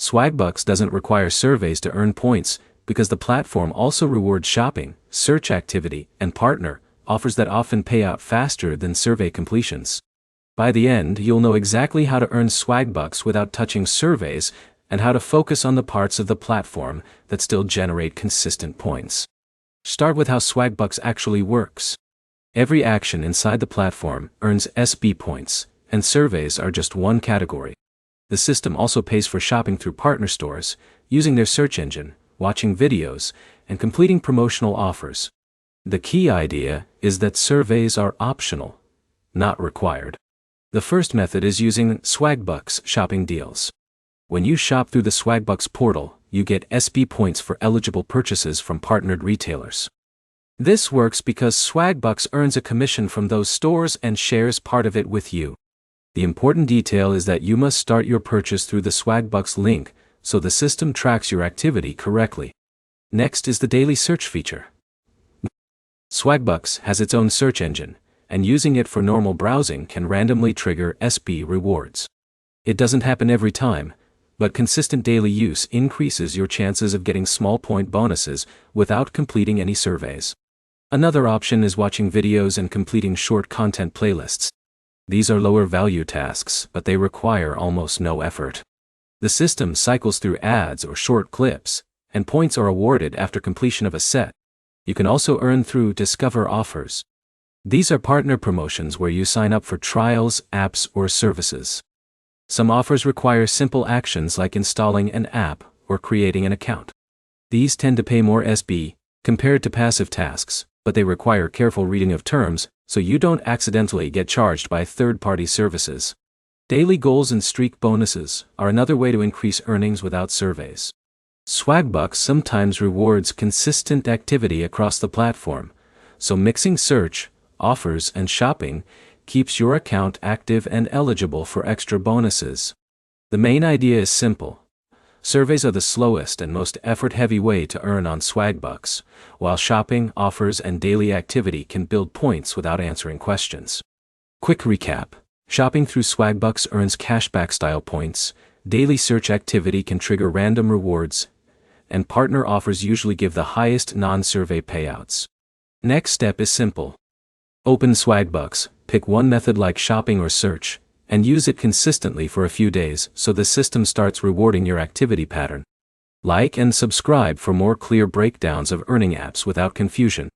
Swagbucks doesn't require surveys to earn points because the platform also rewards shopping, search activity, and partner offers that often pay out faster than survey completions. By the end, you'll know exactly how to earn Swagbucks without touching surveys and how to focus on the parts of the platform that still generate consistent points. Start with how Swagbucks actually works. Every action inside the platform earns SB points, and surveys are just one category. The system also pays for shopping through partner stores, using their search engine, watching videos, and completing promotional offers. The key idea is that surveys are optional, not required. The first method is using Swagbucks shopping deals. When you shop through the Swagbucks portal, you get SB points for eligible purchases from partnered retailers. This works because Swagbucks earns a commission from those stores and shares part of it with you. The important detail is that you must start your purchase through the Swagbucks link, so the system tracks your activity correctly. Next is the daily search feature. Swagbucks has its own search engine, and using it for normal browsing can randomly trigger SB rewards. It doesn't happen every time, but consistent daily use increases your chances of getting small point bonuses without completing any surveys. Another option is watching videos and completing short content playlists. These are lower value tasks, but they require almost no effort. The system cycles through ads or short clips, and points are awarded after completion of a set. You can also earn through Discover offers. These are partner promotions where you sign up for trials, apps, or services. Some offers require simple actions like installing an app or creating an account. These tend to pay more SB compared to passive tasks, but they require careful reading of terms so you don't accidentally get charged by third-party services. Daily goals and streak bonuses are another way to increase earnings without surveys. Swagbucks sometimes rewards consistent activity across the platform, so mixing search, offers, and shopping keeps your account active and eligible for extra bonuses. The main idea is simple. Surveys are the slowest and most effort-heavy way to earn on Swagbucks, while shopping, offers, and daily activity can build points without answering questions. Quick recap. Shopping through Swagbucks earns cashback-style points, daily search activity can trigger random rewards, and partner offers usually give the highest non-survey payouts. Next step is simple. Open Swagbucks, pick one method like shopping or search, and use it consistently for a few days so the system starts rewarding your activity pattern. Like and subscribe for more clear breakdowns of earning apps without confusion.